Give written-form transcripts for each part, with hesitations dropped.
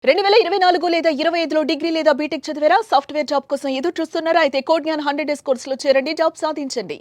2024 లేదా 25లో డిగ్రీ లేదా బీటెక్ చదివారా? సాఫ్ట్‌వేర్ జాబ్ కోసం ఎదురు చూస్తున్నారా? అయితే కోడ్ జ్ఞాన్ 100 డేస్ కోర్సులో చేరండి, జాబ్ సాధించండి.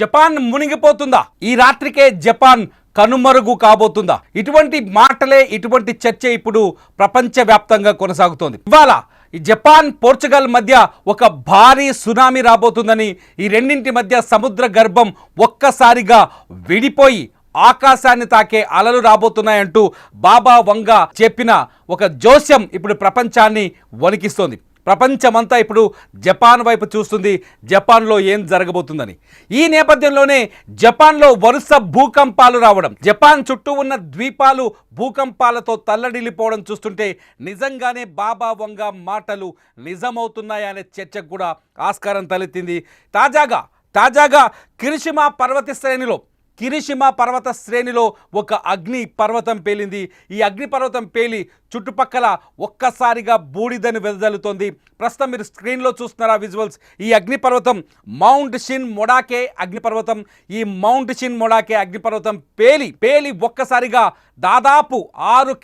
జపాన్ మునిగిపోతుందా? ఈ రాత్రికే జపాన్ కనుమరుగు కాబోతుందా? ఇటువంటి మాటలే, ఇటువంటి చర్చ ఇప్పుడు ప్రపంచవ్యాప్తంగా కొనసాగుతోంది. ఇవాళ ఈ జపాన్ పోర్చుగల్ మధ్య ఒక భారీ సునామీ రాబోతుందని, ఈ రెండింటి మధ్య సముద్ర గర్భం ఒక్కసారిగా విడిపోయి ఆకాశాన్ని తాకే అలలు రాబోతున్నాయంటూ బాబా వంగా చెప్పిన ఒక జోస్యం ఇప్పుడు ప్రపంచాన్ని వణికిస్తోంది. ప్రపంచమంతా ఇప్పుడు జపాన్ వైపు చూస్తుంది, జపాన్లో ఏం జరగబోతుందని. ఈ నేపథ్యంలోనే జపాన్లో వరుస భూకంపాలు రావడం, జపాన్ చుట్టూ ఉన్న ద్వీపాలు భూకంపాలతో తల్లడిల్లిపోవడం చూస్తుంటే నిజంగానే బాబా వంగా మాటలు నిజమవుతున్నాయనే చర్చకు కూడా ఆస్కారం తలెత్తింది. తాజాగా కిరిషిమా పర్వత శ్రేణిలో ఒక అగ్ని పర్వతం పేలింది. ఈ అగ్ని పర్వతం పేలి చుట్టుపక్కల ఒక్కసారిగా బూడిదని వెదజల్లుతోంది. ప్రస్తుతం మీరు స్క్రీన్లో చూస్తున్నారా విజువల్స్. ఈ అగ్నిపర్వతం మౌంట్ షిన్ మొడాకే అగ్నిపర్వతం. ఈ మౌంట్ షిన్ మొడాకే అగ్నిపర్వతం పేలి ఒక్కసారిగా దాదాపు 6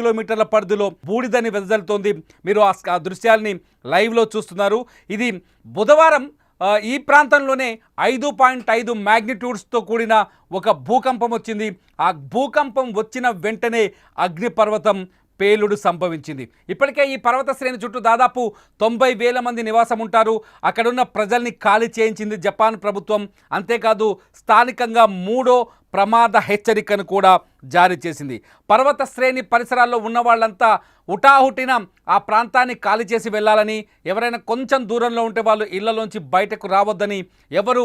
కిలోమీటర్ల పరిధిలో బూడిదని వెదజల్లుతోంది. మీరు ఆ దృశ్యాల్ని లైవ్లో చూస్తున్నారు. ఇది బుధవారం ఈ ప్రాంతంలోనే 5.5 మ్యాగ్నిట్యూడ్స్తో కూడిన ఒక భూకంపం వచ్చింది. ఆ భూకంపం వచ్చిన వెంటనే అగ్నిపర్వతం పేలుడు సంభవించింది. ఇప్పటికే ఈ పర్వత శ్రేణి చుట్టూ దాదాపు 90,000 మంది నివాసం ఉంటారు. అక్కడున్న ప్రజల్ని ఖాళీ చేయించింది జపాన్ ప్రభుత్వం. అంతేకాదు స్థానికంగా 3వ ప్రమాద హెచ్చరికను కూడా జారీ చేసింది. పర్వత శ్రేణి పరిసరాల్లో ఉన్న వాళ్ళంతా హుటాహుటిన ఆ ప్రాంతాన్ని ఖాళీ చేసి వెళ్ళాలని, ఎవరైనా కొంచెం దూరంలో ఉంటే వాళ్ళు ఇళ్లలోంచి బయటకు రావద్దని, ఎవరు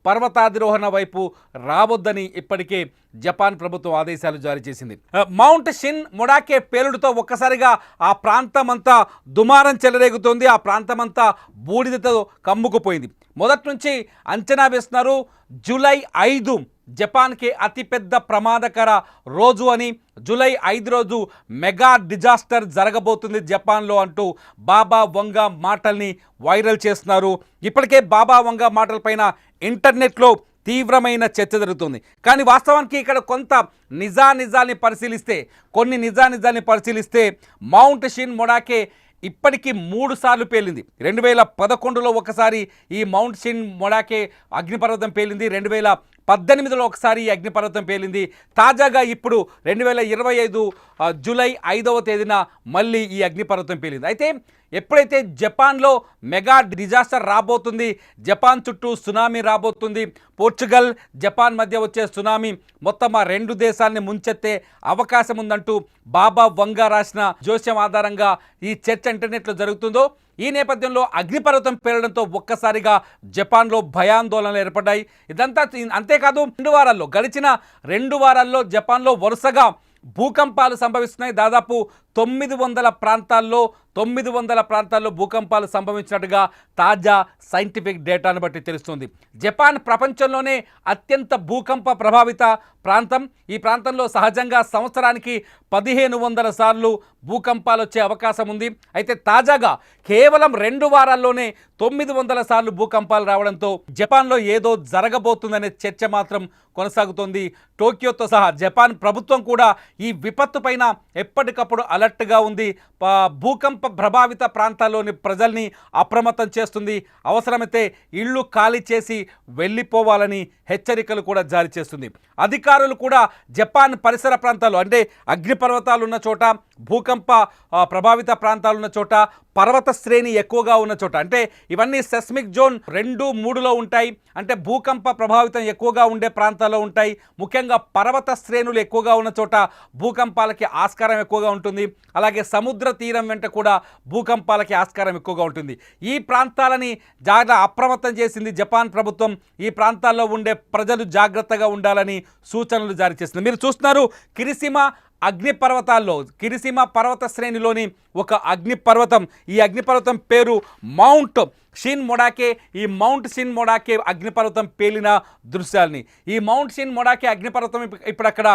పర్వతాధిరోహణ వైపు రావద్దని ఇప్పటికే జపాన్ ప్రభుత్వం ఆదేశాలు జారీ చేసింది. మౌంట్ షిన్ మొడాకే పేలుడుతో ఒక్కసారిగా ఆ ప్రాంతమంతా దుమారం చెలరేగుతోంది. ఆ ప్రాంతమంతా బూడిదతో కమ్ముకుపోయింది. మొదటి నుంచి అంచనా వేస్తున్నారు జూలై 5 జపాన్కి అతిపెద్ద ప్రమాదకర రోజు అని. జూలై 5 రోజు మెగా డిజాస్టర్ జరగబోతుంది జపాన్లో అంటూ బాబా వంగా మాటల్ని వైరల్ చేస్తున్నారు. ఇప్పటికే బాబా వంగా మాటలపైన ఇంటర్నెట్లో తీవ్రమైన చర్చ జరుగుతుంది. కానీ వాస్తవానికి ఇక్కడ కొన్ని నిజాన్ని పరిశీలిస్తే మౌంట్ షిన్ మొడాకే ఇప్పటికీ 3 సార్లు పేలింది. 2011లో ఒకసారి ఈ మౌంట్ షిన్ మొడాకే అగ్నిపర్వతం పేలింది. 2018లో ఒకసారి ఈ అగ్నిపర్వతం పేలింది. తాజాగా ఇప్పుడు 2025 జూలై 5వ తేదీన మళ్ళీ ఈ అగ్నిపర్వతం పేలింది. అయితే ఎప్పుడైతే జపాన్లో మెగా డిజాస్టర్ రాబోతుంది, జపాన్ చుట్టూ సునామీ రాబోతుంది, పోర్చుగల్ జపాన్ మధ్య వచ్చే సునామీ మొత్తం ఆ 2 దేశాలని ముంచెత్తే అవకాశం ఉందంటూ బాబా వంగా రాసిన జోస్యం ఆధారంగా ఈ చర్చ ఇంటర్నెట్లో జరుగుతుందో, ఈ నేపథ్యంలో అగ్నిపర్వతం పేలడంతో ఒక్కసారిగా జపాన్లో భయాందోళనలు ఏర్పడ్డాయి. ఇదంతా అంతేకాదు గడిచిన 2 వారాల్లో జపాన్లో వరుసగా భూకంపాలు సంభవిస్తున్నాయి. దాదాపు 900 ప్రాంతాల్లో భూకంపాలు సంభవించినట్టుగా తాజా సైంటిఫిక్ డేటాను బట్టి తెలుస్తుంది. జపాన్ ప్రపంచంలోనే అత్యంత భూకంప ప్రభావిత ప్రాంతం. ఈ ప్రాంతంలో సహజంగా సంవత్సరానికి 1500 సార్లు భూకంపాలు వచ్చే అవకాశం ఉంది. అయితే తాజాగా కేవలం 2 వారాల్లోనే 900 సార్లు భూకంపాలు రావడంతో జపాన్లో ఏదో జరగబోతుందనే చర్చ మాత్రం కొనసాగుతోంది. టోక్యోతో సహా జపాన్ ప్రభుత్వం కూడా ఈ విపత్తు పైన ఎప్పటికప్పుడు అలర్ట్గా ఉంది. భూకంప ప్రభావిత ప్రాంతాల్లోని ప్రజల్ని అప్రమత్తం చేస్తుంది. అవసరమైతే ఇళ్ళు ఖాళీ చేసి వెళ్ళిపోవాలని హెచ్చరికలు కూడా జారీ చేస్తుంది. అధికారులు కూడా జపాన్ పరిసర ప్రాంతాలు, అంటే అగ్నిపర్వతాలు ఉన్న చోట, భూకంప ప్రభావిత ప్రాంతాలు ఉన్న చోట, పర్వత శ్రేణి ఎక్కువగా ఉన్న చోట, అంటే ఇవన్నీ సెస్మిక్ జోన్ 2, 3లో ఉంటాయి. అంటే భూకంప ప్రభావితం ఎక్కువగా ఉండే ప్రాంతాల్లో ఉంటాయి. ముఖ్యంగా పర్వత శ్రేణులు ఎక్కువగా ఉన్న చోట భూకంపాలకి ఆస్కారం ఎక్కువగా ఉంటుంది. అలాగే సముద్ర తీరం వెంట కూడా భూకంపాలకి ఆస్కారం ఎక్కువగా ఉంటుంది. ఈ ప్రాంతాలని జాగ్రత్త అప్రమత్తం చేసింది జపాన్ ప్రభుత్వం. ఈ ప్రాంతాల్లో ఉండే ప్రజలు జాగ్రత్తగా ఉండాలని సూచనలు జారీ చేసింది. మీరు చూస్తున్నారు కిరిషిమా అగ్నిపర్వతాల్లో కిరిసీమ పర్వత శ్రేణిలోని ఒక అగ్నిపర్వతం. ఈ అగ్నిపర్వతం పేరు మౌంట్ షిన్ మొడాకే. ఈ మౌంట్ షిన్ మొడాకే అగ్నిపర్వతం పేలిన దృశ్యాల్ని, ఈ మౌంట్ షిన్ మొడాకే అగ్నిపర్వతం ఇప్పుడు అక్కడ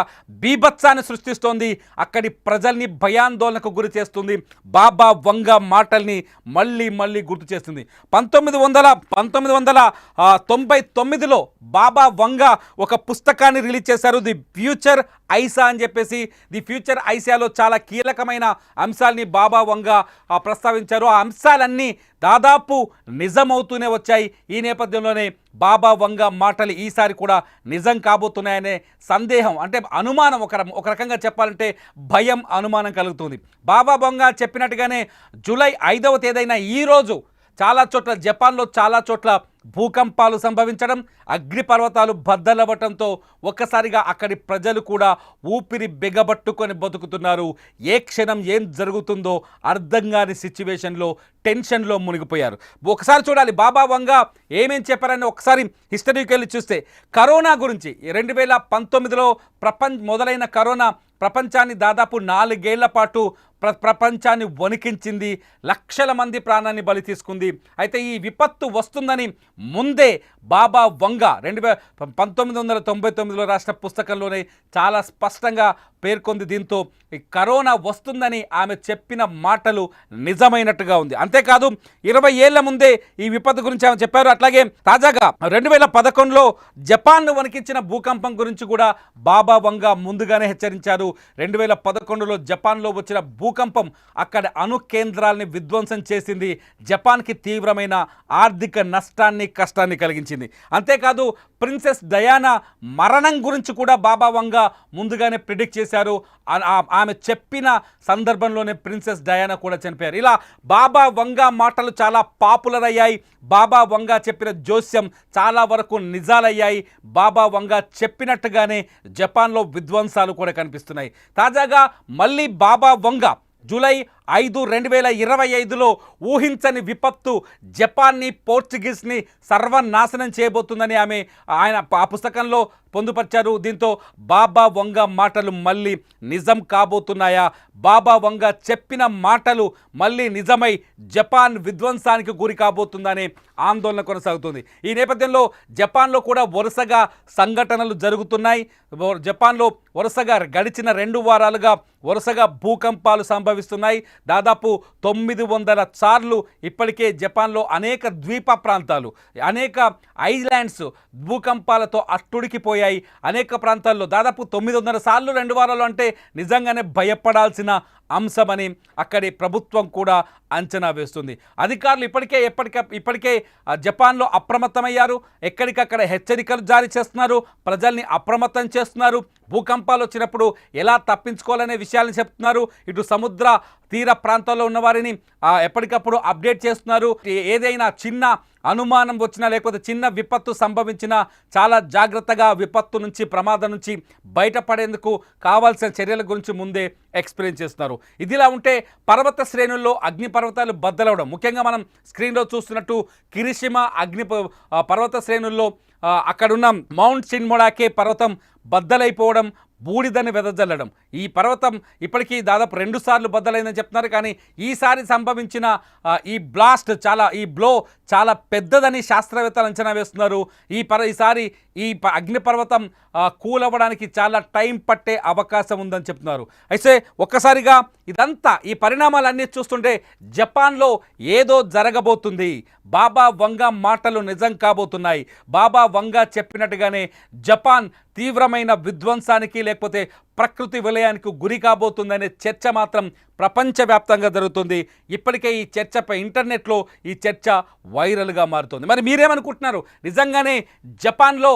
బీభత్సాన్ని సృష్టిస్తోంది. అక్కడి ప్రజల్ని భయాందోళనకు గురి చేస్తుంది. బాబా వంగ మాటల్ని మళ్ళీ మళ్ళీ గుర్తు చేస్తుంది. 1999లో బాబా వంగ ఒక పుస్తకాన్ని రిలీజ్ చేశారు, ది ఫ్యూచర్ ఐసా అని చెప్పేసి. ది ఫ్యూచర్ ఐసాలో చాలా కీలకమైన అంశాలని బాబా వంగ ప్రస్తావించారు. ఆ అంశాలన్నీ దాదాపు నిజమవుతూనే వచ్చాయి. ఈ నేపథ్యంలోనే బాబా వంగ మాటలు ఈసారి కూడా నిజం కాబోతున్నాయనే సందేహం, అంటే అనుమానం, ఒక రకంగా చెప్పాలంటే భయం, అనుమానం కలుగుతుంది. బాబా వంగ చెప్పినట్టుగానే జూలై 5వ తేదీన ఈరోజు చాలా చోట్ల, జపాన్లో చాలా చోట్ల భూకంపాలు సంభవించడం, అగ్నిపర్వతాలు బద్దలవ్వటంతో ఒక్కసారిగా అక్కడి ప్రజలు కూడా ఊపిరి బిగబట్టుకొని బతుకుతున్నారు. ఏ క్షణం ఏం జరుగుతుందో అర్థం కాని సిచ్యువేషన్లో, టెన్షన్లో మునిగిపోయారు. ఒకసారి చూడాలి బాబా వంగ ఏమేం చెప్పారని ఒకసారి హిస్టరీకి వెళ్ళి చూస్తే, కరోనా గురించి 2019లో మొదలైన కరోనా ప్రపంచాన్ని దాదాపు 4 ఏళ్ల పాటు ప్రపంచాన్ని వణికించింది. లక్షల మంది ప్రాణాన్ని బలి తీసుకుంది. అయితే ఈ విపత్తు వస్తుందని ముందే బాబా వంగ 1999లో రాసిన పుస్తకంలోనే చాలా స్పష్టంగా పేర్కొంది. దీంతో ఈ కరోనా వస్తుందని ఆమె చెప్పిన మాటలు నిజమైనట్టుగా ఉంది. అంతేకాదు 20 ఏళ్ల ముందే ఈ విపత్తు గురించి ఆమె చెప్పారు. అట్లాగే తాజాగా 2011లో జపాన్ను వణికించిన భూకంపం గురించి కూడా బాబా వంగ ముందుగానే హెచ్చరించారు. 2011లో జపాన్లో వచ్చిన భూకంపం అక్కడ అణు కేంద్రాలని విధ్వంసం చేసింది. జపాన్కి తీవ్రమైన ఆర్థిక నష్టాన్ని, కష్టాన్ని కలిగించింది. అంతేకాదు ప్రిన్సెస్ డయానా మరణం గురించి కూడా బాబా వంగ ముందుగానే ప్రిడిక్ట్ చేశారు. ఆమె చెప్పిన సందర్భంలోనే ప్రిన్సెస్ డయానా కూడా చనిపోయారు. ఇలా బాబా వంగ మాటలు చాలా పాపులర్ అయ్యాయి. బాబా వంగ చెప్పిన జోస్యం చాలా వరకు నిజాలయ్యాయి. బాబా వంగ చెప్పినట్టుగానే జపాన్లో విధ్వంసాలు కూడా కనిపిస్తున్నాయి. తాజాగా మళ్ళీ బాబా వంగ జూలై 5, 2025లో ఊహించని విపత్తు జపాన్ని, పోర్చుగీస్ని సర్వనాశనం చేయబోతుందని ఆయన ఆ పుస్తకంలో పొందుపరిచారు. దీంతో బాబా వంగ మాటలు మళ్ళీ నిజం కాబోతున్నాయా? బాబా వంగ చెప్పిన మాటలు మళ్ళీ నిజమై జపాన్ విధ్వంసానికి గురి కాబోతుందనే ఆందోళన కొనసాగుతుంది. ఈ నేపథ్యంలో జపాన్లో కూడా వరుసగా సంఘటనలు జరుగుతున్నాయి. జపాన్లో వరుసగా గడిచిన 2 వారాలుగా వరుసగా భూకంపాలు సంభవిస్తున్నాయి. దాదాపు 900 సార్లు ఇప్పటికే జపాన్లో అనేక ద్వీప ప్రాంతాలు, అనేక ఐలాండ్స్ భూకంపాలతో అట్టుడికిపోయాయి. అనేక ప్రాంతాల్లో దాదాపు 900 సార్లు 2 వారాలు అంటే నిజంగానే భయపడాల్సిన అంశమని అక్కడి ప్రభుత్వం కూడా అంచనా వేస్తుంది. అధికారులు ఇప్పటికే జపాన్లో అప్రమత్తమయ్యారు. ఎక్కడికక్కడ హెచ్చరికలు జారీ చేస్తున్నారు, ప్రజల్ని అప్రమత్తం చేస్తున్నారు. భూకంపాలు వచ్చినప్పుడు ఎలా తప్పించుకోవాలనే విషయాలను చెప్తున్నారు. ఇటు సముద్ర తీర ప్రాంతాల్లో ఉన్న వారిని ఎప్పటికప్పుడు అప్డేట్ చేస్తున్నారు. ఏదైనా చిన్న అనుమానం వచ్చినా, లేకపోతే చిన్న విపత్తు సంభవించినా చాలా జాగ్రత్తగా విపత్తు నుంచి, ప్రమాదం నుంచి బయటపడేందుకు కావాల్సిన చర్యల గురించి ముందే ఎక్స్ప్లెయిన్ చేస్తున్నారు. ఇదిలా ఉంటే పర్వత శ్రేణుల్లో అగ్నిపర్వతాలు బద్దలవడం, ముఖ్యంగా మనం స్క్రీన్లో చూస్తున్నట్టు కిరిషిమ పర్వత శ్రేణుల్లో అక్కడున్న మౌంట్ షిన్ మొడాకే పర్వతం బద్దలైపోవడం, బూడిదని వెదజల్లడం. ఈ పర్వతం ఇప్పటికీ దాదాపు 2 సార్లు బద్దలైందని చెప్తున్నారు. కానీ ఈసారి సంభవించిన ఈ బ్లో చాలా పెద్దదని శాస్త్రవేత్తలు అంచనా వేస్తున్నారు. ఈసారి ఈ అగ్నిపర్వతం కూలవ్వడానికి చాలా టైం పట్టే అవకాశం ఉందని చెప్తున్నారు. అయితే ఒక్కసారిగా ఇదంతా, ఈ పరిణామాలన్నీ చూస్తుంటే జపాన్లో ఏదో జరగబోతుంది. బాబా వంగ మాటలు నిజం కాబోతున్నాయి. బాబా వంగ చెప్పినట్టుగానే జపాన్ తీవ్రమైన విధ్వంసానికి, లేకపోతే ప్రకృతి విలయానికి గురి కాబోతుందనే చర్చ మాత్రం ప్రపంచవ్యాప్తంగా జరుగుతుంది. ఇప్పటికే ఈ చర్చపై ఇంటర్నెట్లో ఈ చర్చ వైరల్గా మారుతుంది. మరి మీరేమనుకుంటున్నారు? నిజంగానే జపాన్లో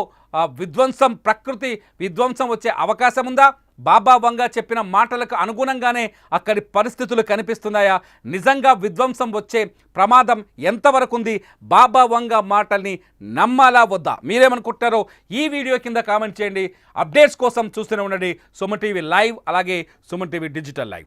ప్రకృతి విధ్వంసం వచ్చే అవకాశం ఉందా? బాబా వంగ చెప్పిన మాటలకు అనుగుణంగానే అక్కడి పరిస్థితులు కనిపిస్తున్నాయా? నిజంగా విధ్వంసం వచ్చే ప్రమాదం ఎంతవరకు ఉంది? బాబా వంగ మాటల్ని నమ్మాలా వద్దా? మీరేమనుకుంటున్నారో ఈ వీడియో కింద కామెంట్ చేయండి. అప్డేట్స్ కోసం చూస్తూనే ఉండండి సుమన్ టీవీ లైవ్, అలాగే సుమన్ టీవీ డిజిటల్ లైవ్.